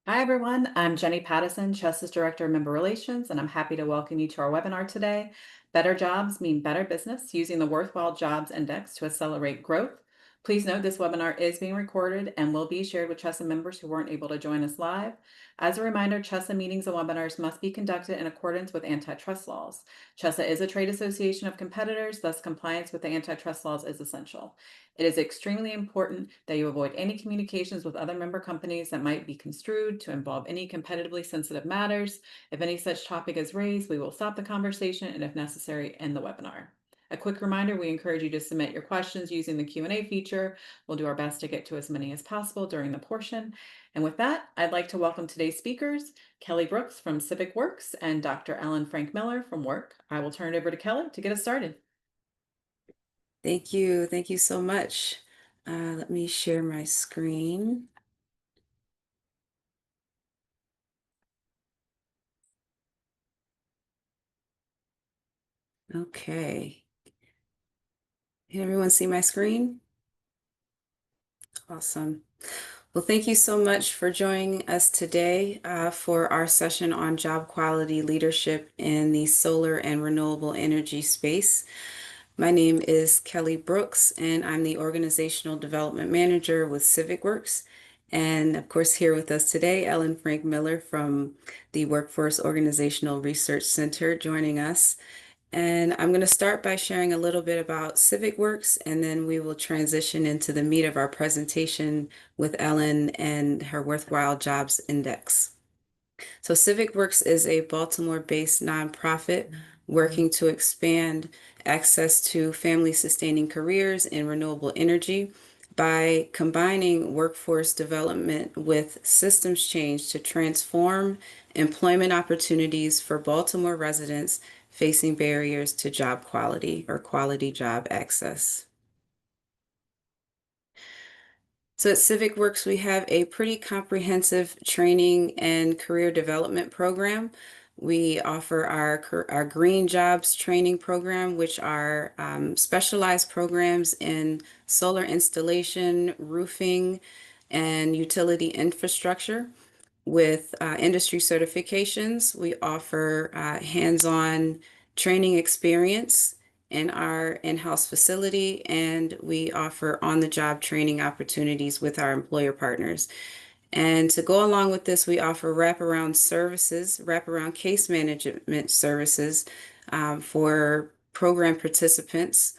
Hi, everyone. I'm Jenny Pattison, Justice Director of Member Relations, and I'm happy to welcome you to our webinar today. Better jobs mean better business, using the Worthwhile Jobs Index to accelerate growth. Please note this webinar is being recorded and will be shared with CHESA members who weren't able to join us live. As a reminder, CHESA meetings and webinars must be conducted in accordance with antitrust laws. CHESA is a trade association of competitors, thus compliance with the antitrust laws is essential. It is extremely important that you avoid any communications with other member companies that might be construed to involve any competitively sensitive matters. If any such topic is raised, we will stop the conversation and, if necessary, end the webinar. A quick reminder, we encourage you to submit your questions using the Q&A feature. We'll do our best to get to as many as possible during the portion. And with that, I'd like to welcome today's speakers, Kelly Brooks from Civic Works and Dr. Ellen Frank Miller from WORC. I will turn it over to Kelly to get us started. Thank you. Thank you so much. Let me share my screen. Okay. Can everyone see my screen? Awesome. Well, thank you so much for joining us today for our session on job quality leadership in the solar and renewable energy space. My name is Kelly Brooks, and I'm the Organizational Development Manager with Civic Works. And of course, here with us today, Ellen Frank Miller from the Workforce Organizational Research Center joining us. And I'm going to start by sharing a little bit about Civic Works, and then we will transition into the meat of our presentation with Ellen and her Worthwhile Jobs Index. So Civic Works is a Baltimore-based nonprofit working to expand access to family-sustaining careers in renewable energy by combining workforce development with systems change to transform employment opportunities for Baltimore residents facing barriers to job quality or quality job access. So at Civic Works, we have a pretty comprehensive training and career development program. We offer our Green Jobs training program, which are specialized programs in solar installation, roofing, and utility infrastructure. With industry certifications, we offer hands-on training experience in our in-house facility, and we offer on-the-job training opportunities with our employer partners. And to go along with this, we offer wraparound services, wraparound case management services for program participants.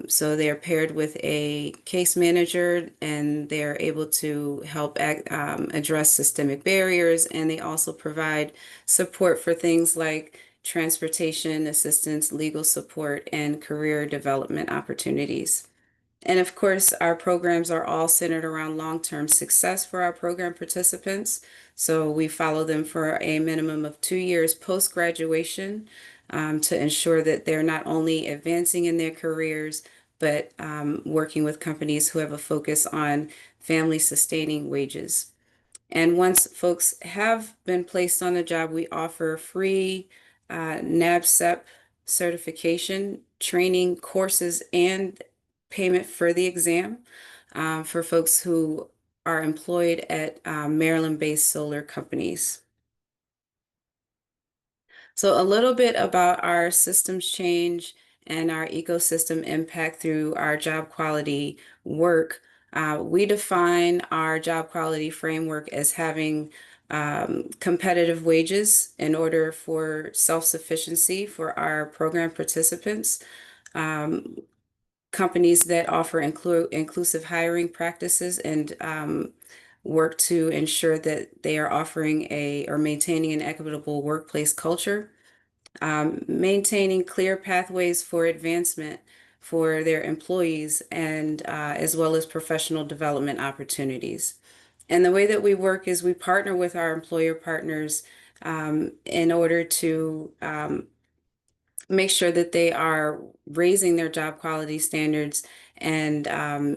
So they are paired with a case manager and they are able to help address systemic barriers. And they also provide support for things like transportation assistance, legal support, and career development opportunities. And of course, our programs are all centered around long-term success for our program participants. So we follow them for a minimum of 2 years post-graduation to ensure that they're not only advancing in their careers, but working with companies who have a focus on family-sustaining wages. And once folks have been placed on the job, we offer free NABCEP certification, training courses, and payment for the exam for folks who are employed at Maryland-based solar companies. So a little bit about our systems change and our ecosystem impact through our job quality work. We define our job quality framework as having competitive wages in order for self-sufficiency for our program participants. Companies that offer inclusive hiring practices and work to ensure that they are offering or maintaining an equitable workplace culture, maintaining clear pathways for advancement for their employees, and as well as professional development opportunities. And the way that we work is we partner with our employer partners in order to make sure that they are raising their job quality standards and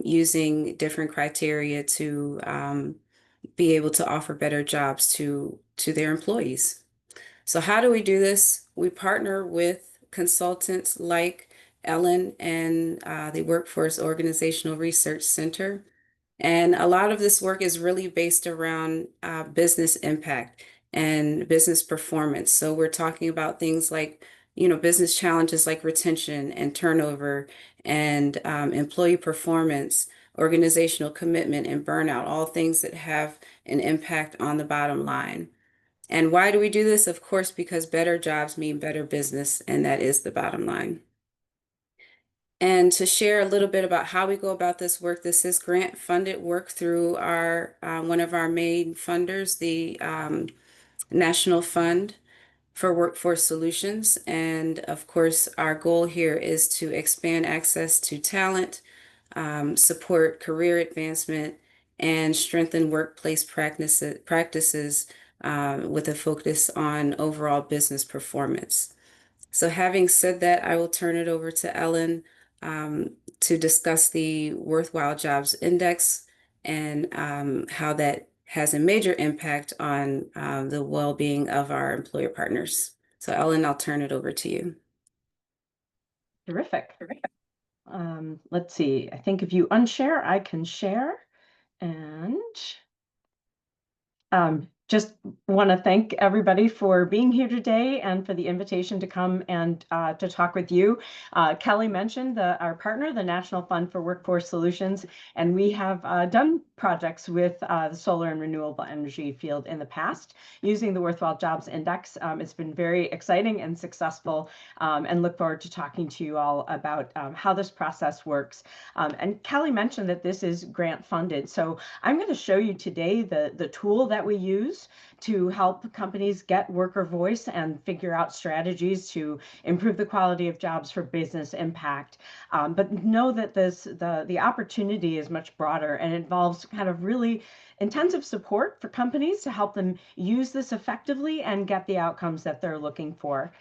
using different criteria to be able to offer better jobs to their employees. So how do we do this? We partner with consultants like Ellen and the Workforce Organizational Research Center. And a lot of this work is really based around business impact and business performance. So we're talking about things like, business challenges like retention and turnover and employee performance, organizational commitment, and burnout, all things that have an impact on the bottom line. And why do we do this? Of course, because better jobs mean better business, and that is the bottom line. And to share a little bit about how we go about this work, this is grant funded work through our one of our main funders, the National Fund for Workforce Solutions. And of course, our goal here is to expand access to talent, support career advancement, and strengthen workplace practices with a focus on overall business performance. So having said that, I will turn it over to Ellen to discuss the Worthwhile Jobs Index and how that has a major impact on the well-being of our employer partners. So Ellen, I'll turn it over to you. Terrific. Let's see. I think if you unshare, I can share. And just want to thank everybody for being here today and for the invitation to come and to talk with you. Kelly mentioned our partner, the National Fund for Workforce Solutions, and we have done projects with the solar and renewable energy field in the past using the Worthwhile Jobs Index. It's been very exciting and successful, and look forward to talking to you all about how this process works. And Kelly mentioned that this is grant funded, so I'm going to show you today the tool that we use to help companies get worker voice and figure out strategies to improve the quality of jobs for business impact. But know that the opportunity is much broader and involves kind of really intensive support for companies to help them use this effectively and get the outcomes that they're looking for.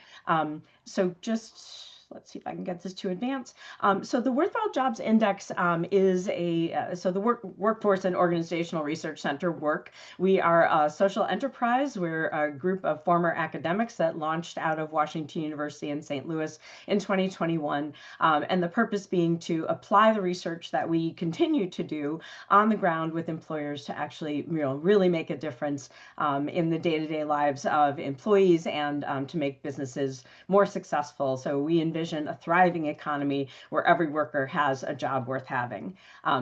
So just let's see if I can get this to advance. So the Worthwhile Jobs Index is so the Workforce and Organizational Research Center, WORC. We are a social enterprise. We're a group of former academics that launched out of Washington University in St. Louis in 2021. And the purpose being to apply the research that we continue to do on the ground with employers to actually really make a difference in the day-to-day lives of employees and to make businesses more successful. So we envision a thriving economy where every worker has a job worth having.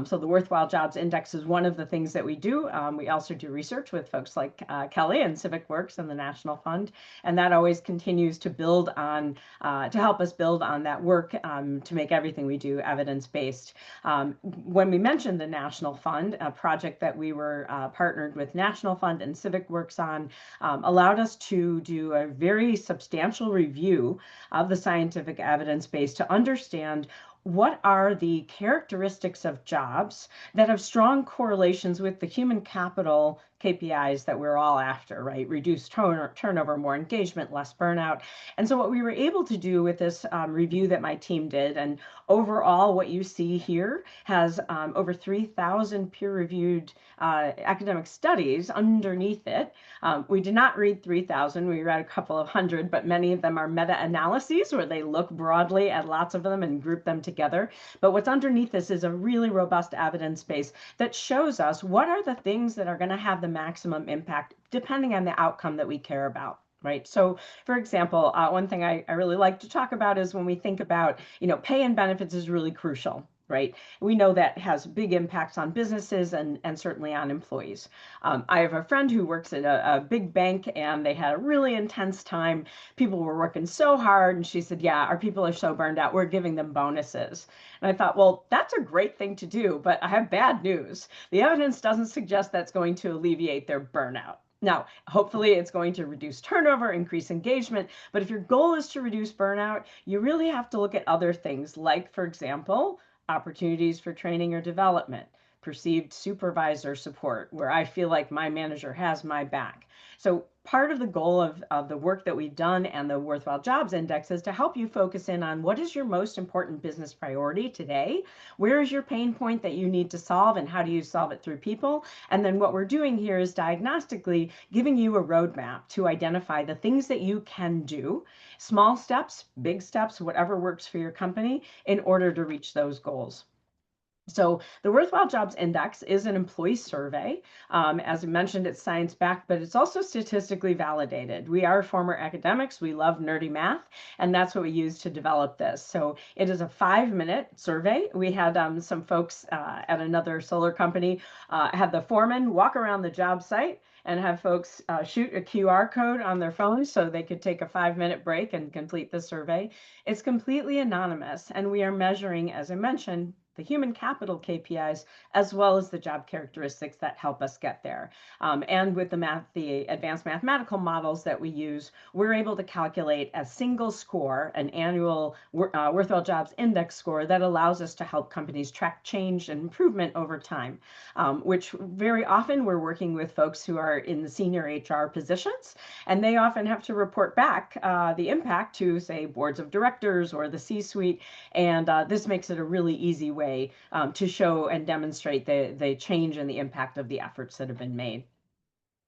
So the Worthwhile Jobs Index is one of the things that we do. We also do research with folks like Kelly and Civic Works and the National Fund, and that always continues to build on, to help us build on that work to make everything we do evidence-based. When we mentioned the National Fund, a project that we were partnered with National Fund and Civic Works on, allowed us to do a very substantial review of the scientific evidence base to understand what are the characteristics of jobs that have strong correlations with the human capital KPIs that we're all after, right? Reduced turnover, more engagement, less burnout. And so what we were able to do with this review that my team did, and overall what you see here has over 3,000 peer-reviewed academic studies underneath it. We did not read 3,000, we read a couple of hundred, but many of them are meta-analyses where they look broadly at lots of them and group them together. But what's underneath this is a really robust evidence base that shows us what are the things that are going to have the maximum impact depending on the outcome that we care about. Right. So, for example, one thing I really like to talk about is when we think about, pay and benefits is really crucial. Right. We know that has big impacts on businesses and certainly on employees. I have a friend who works at a big bank and they had a really intense time. People were working so hard. And she said, yeah, our people are so burned out. We're giving them bonuses. And I thought, well, that's a great thing to do. But I have bad news. The evidence doesn't suggest that's going to alleviate their burnout. Now, hopefully it's going to reduce turnover, increase engagement, but if your goal is to reduce burnout, you really have to look at other things like, for example, opportunities for training or development, perceived supervisor support, where I feel like my manager has my back. So part of the goal of the work that we've done and the Worthwhile Jobs Index is to help you focus in on what is your most important business priority today, where is your pain point that you need to solve, and how do you solve it through people? And then what we're doing here is diagnostically giving you a roadmap to identify the things that you can do, small steps, big steps, whatever works for your company, in order to reach those goals. So the Worthwhile Jobs Index is an employee survey. As I mentioned, it's science-backed, but it's also statistically validated. We are former academics. We love nerdy math, and that's what we use to develop this. So it is a 5-minute survey. We had some folks at another solar company had the foreman walk around the job site and have folks shoot a QR code on their phones so they could take a 5-minute break and complete the survey. It's completely anonymous, and we are measuring, as I mentioned, the human capital KPIs, as well as the job characteristics that help us get there. And with the advanced mathematical models that we use, we're able to calculate a single score, an annual Worthwhile Jobs Index score that allows us to help companies track change and improvement over time, which very often we're working with folks who are in the senior HR positions, and they often have to report back the impact to, say, boards of directors or the C-suite, and this makes it a really easy way to show and demonstrate the change and the impact of the efforts that have been made.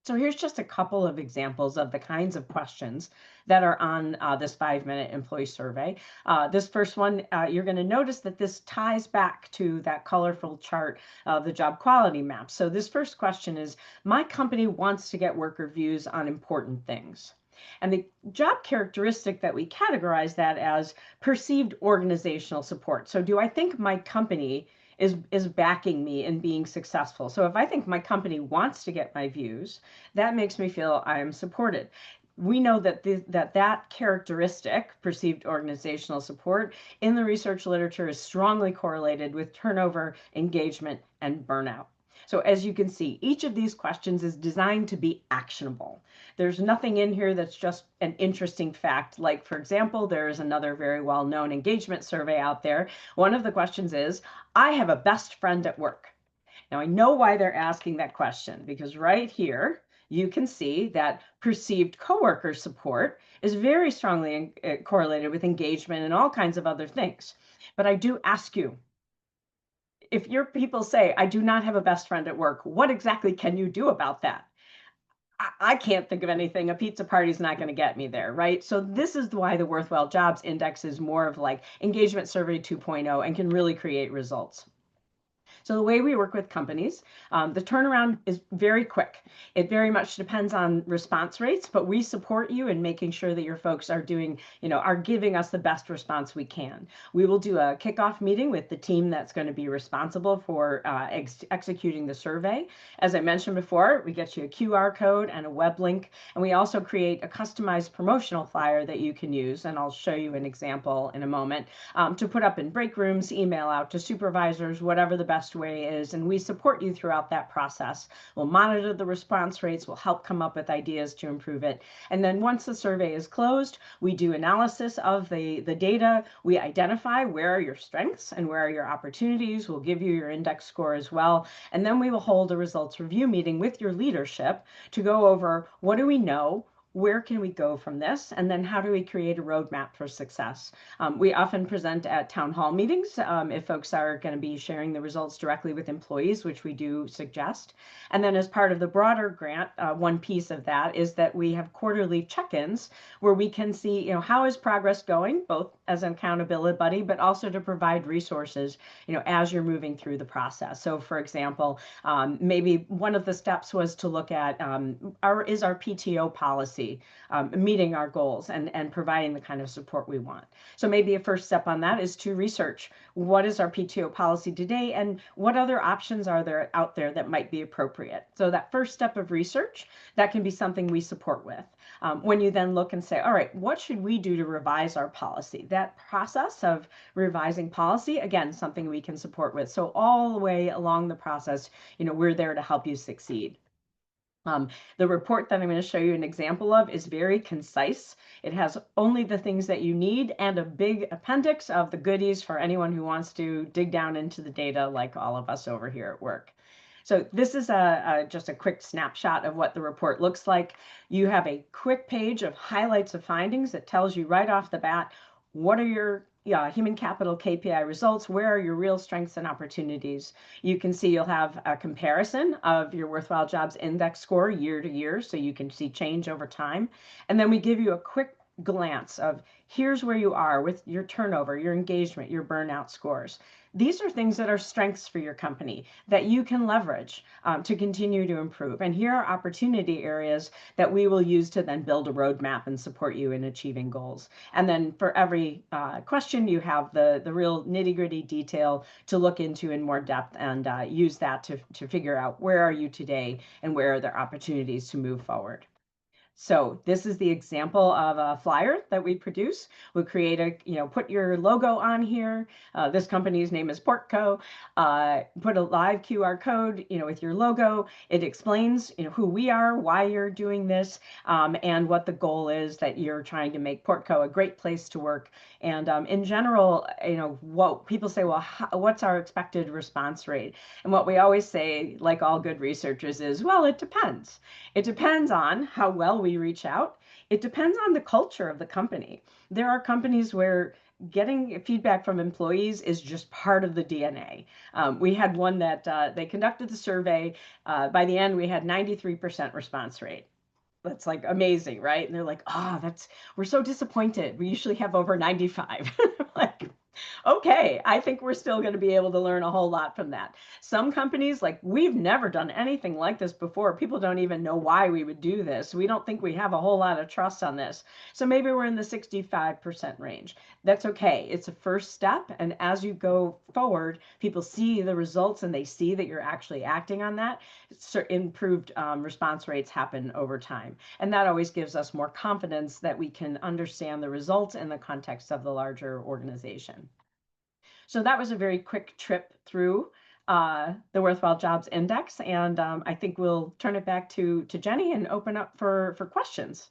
So here's just a couple of examples of the kinds of questions that are on this 5-minute employee survey. This first one, you're going to notice that this ties back to that colorful chart of the job quality map. So this first question is, my company wants to get worker views on important things. And the job characteristic that we categorize that as perceived organizational support. So do I think my company is backing me in being successful? So if I think my company wants to get my views, that makes me feel I am supported. We know that that characteristic, perceived organizational support, in the research literature is strongly correlated with turnover, engagement, and burnout. So as you can see, each of these questions is designed to be actionable. There's nothing in here that's just an interesting fact. Like, for example, there is another very well-known engagement survey out there. One of the questions is, I have a best friend at work. Now, I know why they're asking that question, because right here, you can see that perceived coworker support is very strongly correlated with engagement and all kinds of other things. But I do ask you, if your people say, I do not have a best friend at work, what exactly can you do about that? I can't think of anything. A pizza party is not going to get me there, right? So this is why the Worthwhile Jobs Index is more of like engagement survey 2.0 and can really create results. So the way we work with companies, the turnaround is very quick. It very much depends on response rates, but we support you in making sure that your folks are doing, are giving us the best response we can. We will do a kickoff meeting with the team that's going to be responsible for executing the survey. As I mentioned before, we get you a QR code and a web link, and we also create a customized promotional flyer that you can use, and I'll show you an example in a moment, to put up in break rooms, email out to supervisors, whatever the best way is, and we support you throughout that process. We'll monitor the response rates, we'll help come up with ideas to improve it, and then once the survey is closed, we do analysis of the data, we identify where are your strengths and where are your opportunities, we'll give you your index score as well, and then we will hold a results review meeting with your leadership to go over what do we know, where can we go from this? And then how do we create a roadmap for success? We often present at town hall meetings if folks are going to be sharing the results directly with employees, which we do suggest. And then as part of the broader grant, one piece of that is that we have quarterly check-ins where we can see, how is progress going, both as an accountability buddy, but also to provide resources, as you're moving through the process. So for example, maybe one of the steps was to look at is our PTO policy meeting our goals and providing the kind of support we want. So maybe a first step on that is to research what is our PTO policy today and what other options are there out there that might be appropriate. So that first step of research, that can be something we support with. When you then look and say, all right, what should we do to revise our policy? That process of revising policy, again, something we can support with. So all the way along the process, we're there to help you succeed. The report that I'm going to show you an example of is very concise. It has only the things that you need and a big appendix of the goodies for anyone who wants to dig down into the data like all of us over here at work. So this is just a quick snapshot of what the report looks like. You have a quick page of highlights of findings that tells you right off the bat, what are your human capital KPI results? Where are your real strengths and opportunities? You can see you'll have a comparison of your Worthwhile Jobs Index score year to year, so you can see change over time. And then we give you a quick glance of here's where you are with your turnover, your engagement, your burnout scores. These are things that are strengths for your company that you can leverage to continue to improve. And here are opportunity areas that we will use to then build a roadmap and support you in achieving goals. And then for every question, you have the real nitty gritty detail to look into in more depth and use that to figure out where are you today and where are there opportunities to move forward. So this is the example of a flyer that we produce. We create put your logo on here. This company's name is Portco. Put a live QR code, with your logo. It explains, who we are, why you're doing this, and what the goal is that you're trying to make Portco a great place to work. And in general, what people say, well, what's our expected response rate? And what we always say, like all good researchers, is, well, it depends. It depends on how well we reach out. It depends on the culture of the company. There are companies where getting feedback from employees is just part of the DNA. We had one that they conducted the survey. By the end, we had 93% response rate. That's like amazing, right? And they're like, we're so disappointed. We usually have over 95. Like, okay, I think we're still going to be able to learn a whole lot from that. Some companies, like, we've never done anything like this before. People don't even know why we would do this. We don't think we have a whole lot of trust on this. So maybe we're in the 65% range. That's okay. It's a first step. And as you go forward, people see the results and they see that you're actually acting on that. Improved response rates happen over time. And that always gives us more confidence that we can understand the results in the context of the larger organization. So that was a very quick trip through the Worthwhile Jobs Index. And I think we'll turn it back to Jenny and open up for questions.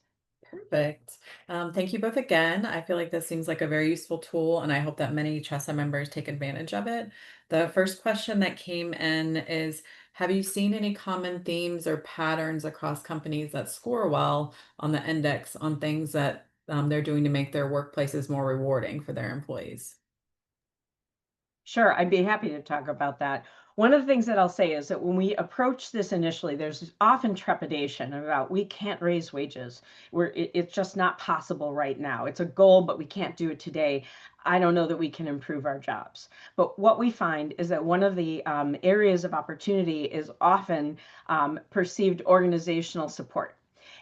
Perfect. Thank you both again. I feel like this seems like a very useful tool, and I hope that many CHESA members take advantage of it. The first question that came in is, have you seen any common themes or patterns across companies that score well on the index on things that they're doing to make their workplaces more rewarding for their employees? Sure, I'd be happy to talk about that. One of the things that I'll say is that when we approach this initially, there's often trepidation about we can't raise wages. It's just not possible right now. It's a goal, but we can't do it today. I don't know that we can improve our jobs. But what we find is that one of the areas of opportunity is often perceived organizational support.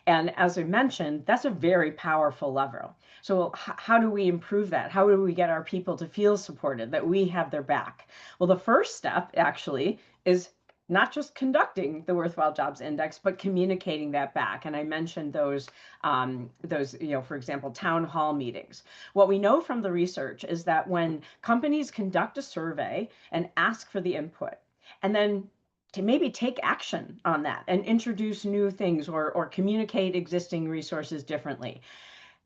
And as I mentioned, that's a very powerful lever. So how do we improve that? How do we get our people to feel supported, that we have their back? Well, the first step actually is not just conducting the Worthwhile Jobs Index, but communicating that back. And I mentioned those, for example, town hall meetings. What we know from the research is that when companies conduct a survey and ask for the input, and then to maybe take action on that and introduce new things or communicate existing resources differently,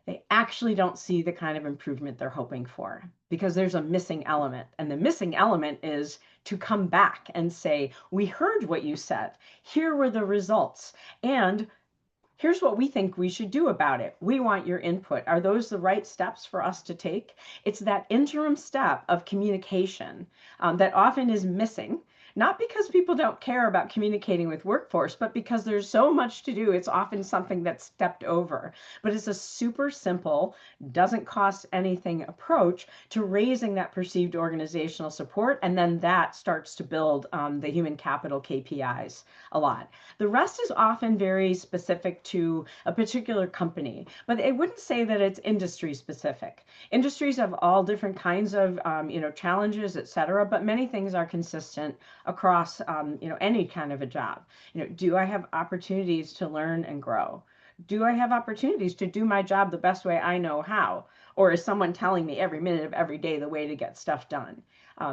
they actually don't see the kind of improvement they're hoping for because there's a missing element. And the missing element is to come back and say, we heard what you said. Here were the results. And here's what we think we should do about it. We want your input. Are those the right steps for us to take? It's that interim step of communication that often is missing. Not because people don't care about communicating with workforce, but because there's so much to do. It's often something that's stepped over. But it's a super simple, doesn't cost anything approach to raising that perceived organizational support. And then that starts to build the human capital KPIs a lot. The rest is often very specific to a particular company, but I wouldn't say that it's industry specific. Industries have all different kinds of challenges, et cetera, but many things are consistent across any kind of a job. Do I have opportunities to learn and grow? Do I have opportunities to do my job the best way I know how? Or is someone telling me every minute of every day the way to get stuff done?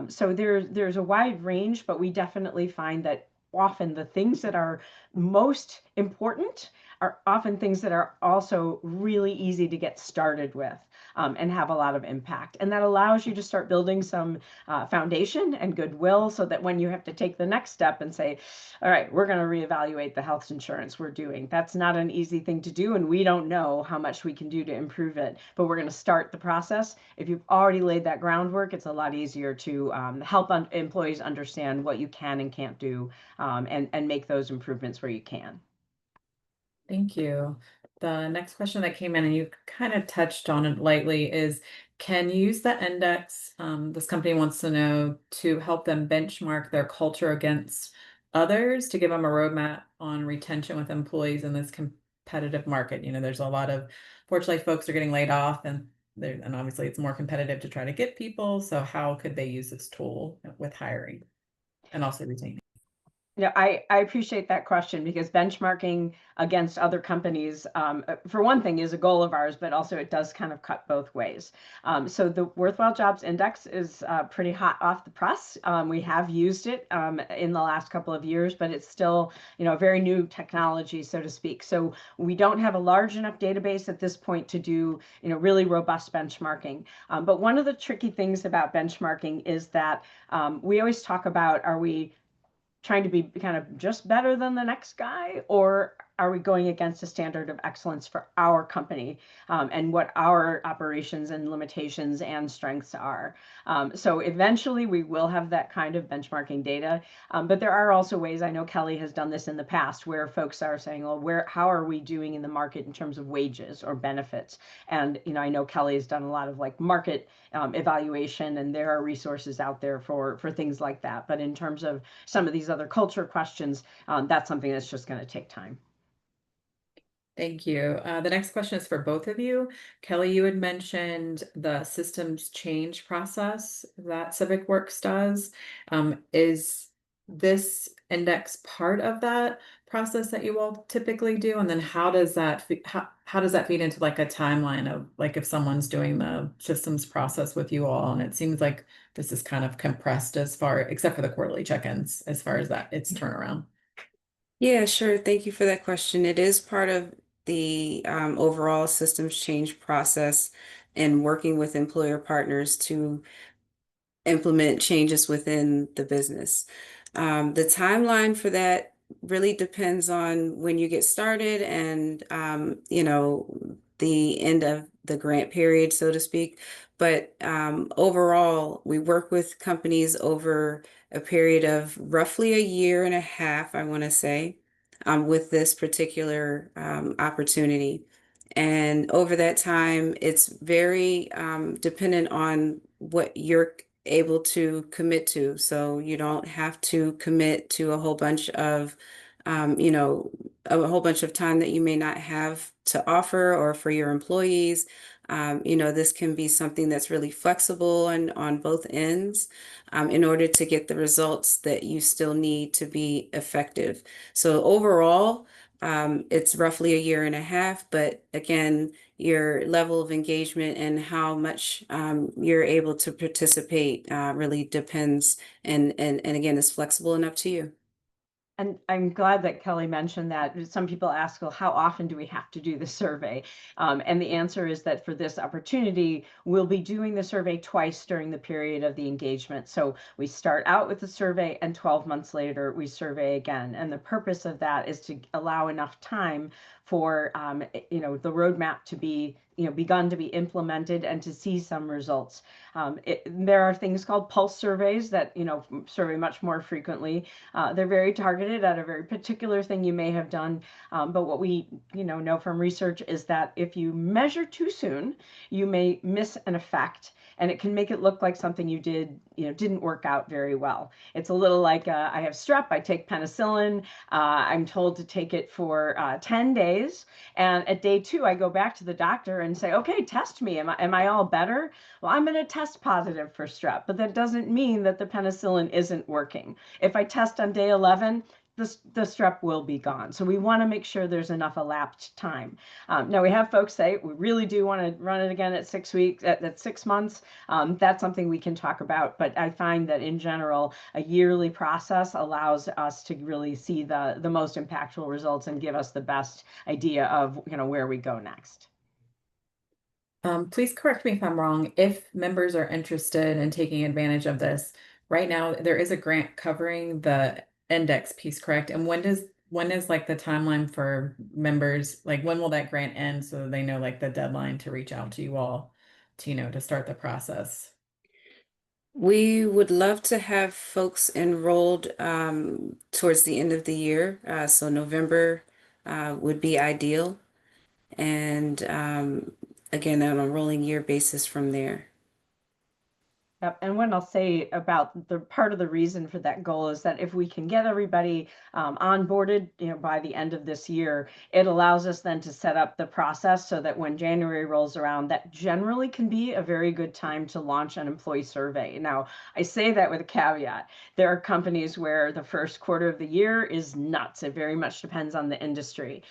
So there's a wide range, but we definitely find that often the things that are most important are often things that are also really easy to get started with and have a lot of impact. And that allows you to start building some foundation and goodwill so that when you have to take the next step and say, all right, we're going to reevaluate the health insurance we're doing. That's not an easy thing to do, and we don't know how much we can do to improve it, but we're going to start the process. If you've already laid that groundwork, it's a lot easier to help employees understand what you can and can't do and make those improvements where you can. Thank you. The next question that came in, and you kind of touched on it lightly, is can you use the index, this company wants to know, to help them benchmark their culture against others to give them a roadmap on retention with employees in this competitive market? You know, there's a lot of, fortunately, folks are getting laid off and obviously it's more competitive to try to get people. So how could they use this tool with hiring and also retaining? Yeah, I appreciate that question because benchmarking against other companies, for one thing, is a goal of ours, but also it does kind of cut both ways. So the Worthwhile Jobs Index is pretty hot off the press. We have used it in the last couple of years, but it's still, a very new technology, so to speak. So we don't have a large enough database at this point to do, really robust benchmarking. But one of the tricky things about benchmarking is that we always talk about, are we trying to be kind of just better than the next guy, or are we going against a standard of excellence for our company and what our operations and limitations and strengths are? So eventually we will have that kind of benchmarking data, but there are also ways, I know Kelly has done this in the past, where folks are saying, well, how are we doing in the market in terms of wages or benefits? And I know Kelly has done a lot of like market evaluation, and there are resources out there for things like that. But in terms of some of these other culture questions, that's something that's just going to take time. Thank you. The next question is for both of you. Kelly, you had mentioned the systems change process that Civic Works does. Is this index part of that process that you all typically do? And then how does that how does that feed into like a timeline of like if someone's doing the systems process with you all? And it seems like this is kind of compressed as far, except for the quarterly check-ins, as far as that its turnaround. Yeah, sure. Thank you for that question. It is part of the overall systems change process and working with employer partners to implement changes within the business. The timeline for that really depends on when you get started and, the end of the grant period, so to speak. But overall, we work with companies over a period of roughly a year and a half, I want to say, with this particular opportunity. And over that time, it's very dependent on what you're able to commit to. So you don't have to commit to a whole bunch of, a whole bunch of time that you may not have to offer or for your employees. This can be something that's really flexible on both ends in order to get the results that you still need to be effective. So overall, it's roughly a year and a half, but again, your level of engagement and how much you're able to participate really depends and again is flexible and up to you. And I'm glad that Kelly mentioned that. Some people ask, well, how often do we have to do the survey? And the answer is that for this opportunity, we'll be doing the survey twice during the period of the engagement. So we start out with the survey, and 12 months later, we survey again. And the purpose of that is to allow enough time for the roadmap to be begun to be implemented and to see some results. There are things called pulse surveys that survey much more frequently. They're very targeted at a very particular thing you may have done. But what we know from research is that if you measure too soon, you may miss an effect, and it can make it look like something you did didn't work out very well. It's a little like I have strep, I take penicillin, I'm told to take it for 10 days, and at day 2 I go back to the doctor and say, okay, test me, am I all better? Well, I'm going to test positive for strep, but that doesn't mean that the penicillin isn't working. If I test on day 11, the strep will be gone. So we want to make sure there's enough elapsed time. Now we have folks say we really do want to run it again at 6 weeks, at 6 months. That's something we can talk about. But I find that in general, a yearly process allows us to really see the most impactful results and give us the best idea of where we go next. Please correct me if I'm wrong. If members are interested in taking advantage of this, right now there is a grant covering the index piece, correct? And when is like the timeline for members? Like when will that grant end so that they know like the deadline to reach out to you all to to start the process? We would love to have folks enrolled towards the end of the year, so November would be ideal. And again, on a rolling year basis from there. Yep. And what I'll say about the part of the reason for that goal is that if we can get everybody onboarded, by the end of this year, it allows us then to set up the process so that when January rolls around, that generally can be a very good time to launch an employee survey. Now, I say that with a caveat. There are companies where the first quarter of the year is nuts. It very much depends on the industry.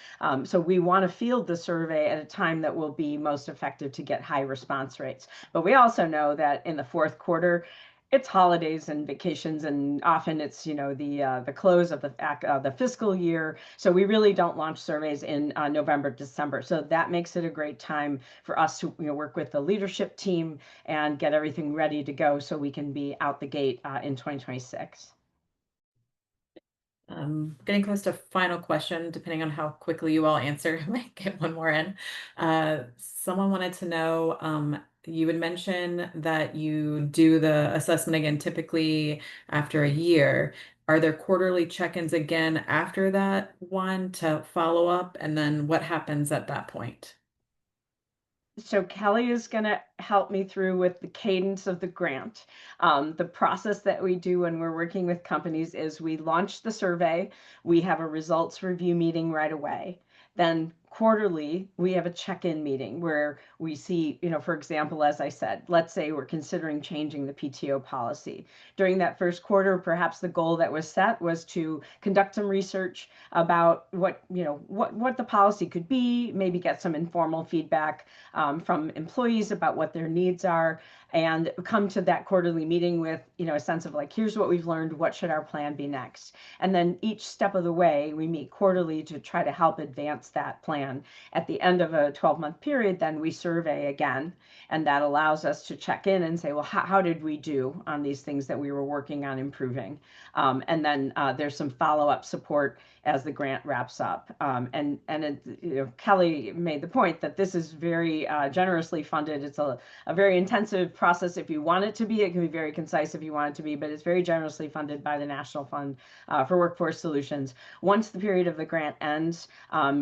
So we want to field the survey at a time that will be most effective to get high response rates. But we also know that in the fourth quarter, it's holidays and vacations, and often it's the close of the fiscal year. So we really don't launch surveys in November, December. So that makes it a great time for us to work with the leadership team and get everything ready to go so we can be out the gate in 2026. Getting close to final question, depending on how quickly you all answer, I might get one more in. Someone wanted to know, you would mention that you do the assessment again, typically after a year. Are there quarterly check-ins again after that one to follow up? And then what happens at that point? So Kelly is going to help me through with the cadence of the grant. The process that we do when we're working with companies is we launch the survey, we have a results review meeting right away. Then quarterly, we have a check-in meeting where we see, for example, as I said, let's say we're considering changing the PTO policy. During that first quarter, perhaps the goal that was set was to conduct some research about what the policy could be, maybe get some informal feedback from employees about what their needs are, and come to that quarterly meeting with a sense of like, here's what we've learned, what should our plan be next? And then each step of the way, we meet quarterly to try to help advance that plan. At the end of a 12-month period, then we survey again, and that allows us to check in and say, well, how did we do on these things that we were working on improving? And then there's some follow-up support as the grant wraps up. And Kelly made the point that this is very generously funded. It's a very intensive process if you want it to be. It can be very concise if you want it to be, but it's very generously funded by the National Fund for Workforce Solutions. Once the period of the grant ends,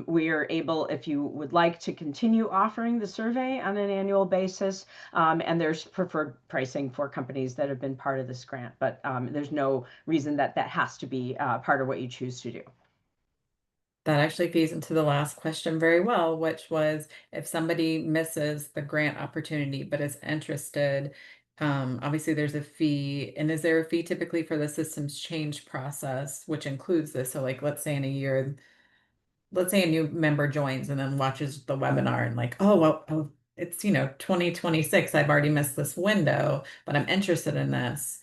we are able, if you would like, to continue offering the survey on an annual basis. And there's preferred pricing for companies that have been part of this grant, but there's no reason that has to be part of what you choose to do. That actually feeds into the last question very well, which was if somebody misses the grant opportunity but is interested, obviously there's a fee. And is there a fee typically for the systems change process, which includes this? So like, let's say in a year, let's say a new member joins and then watches the webinar and like, oh, well, oh, it's, 2026, I've already missed this window, but I'm interested in this.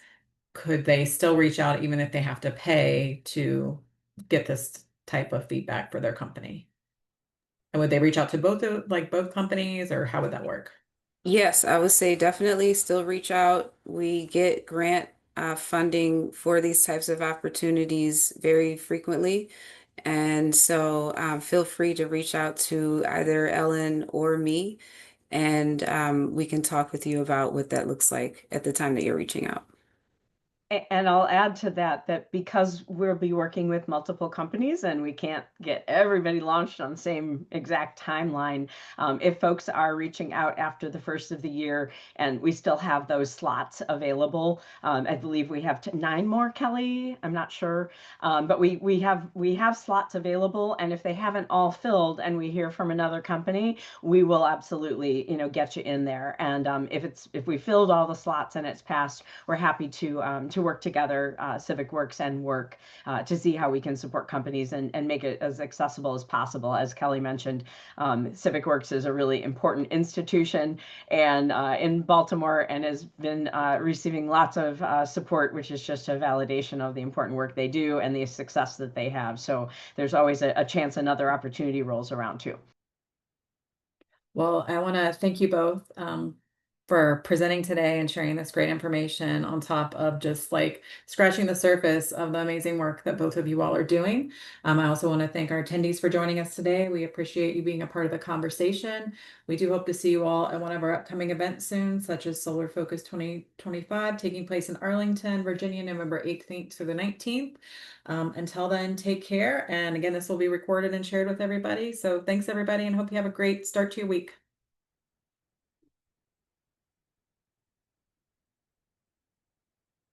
Could they still reach out even if they have to pay to get this type of feedback for their company? And would they reach out to both companies, or how would that work? Yes, I would say definitely still reach out. We get grant funding for these types of opportunities very frequently. And so feel free to reach out to either Ellen or me, and we can talk with you about what that looks like at the time that you're reaching out. And I'll add to that because we'll be working with multiple companies and we can't get everybody launched on the same exact timeline, if folks are reaching out after the first of the year and we still have those slots available, I believe we have 9 more, Kelly. I'm not sure, but we have slots available, and if they haven't all filled and we hear from another company, we will absolutely get you in there. And if we filled all the slots and it's passed, we're happy to work together, Civic Works and WORC, to see how we can support companies and make it as accessible as possible. As Kelly mentioned, Civic Works is a really important institution and in Baltimore, and has been receiving lots of support, which is just a validation of the important work they do and the success that they have. So there's always a chance another opportunity rolls around too. Well, I want to thank you both. for presenting today and sharing this great information on top of just like scratching the surface of the amazing work that both of you all are doing. I also want to thank our attendees for joining us today. We appreciate you being a part of the conversation. We do hope to see you all at one of our upcoming events soon, such as Solar Focus 2025, taking place in Arlington, Virginia, November 18th through the 19th. Until then, take care. And again, this will be recorded and shared with everybody. So thanks, everybody, and hope you have a great start to your week.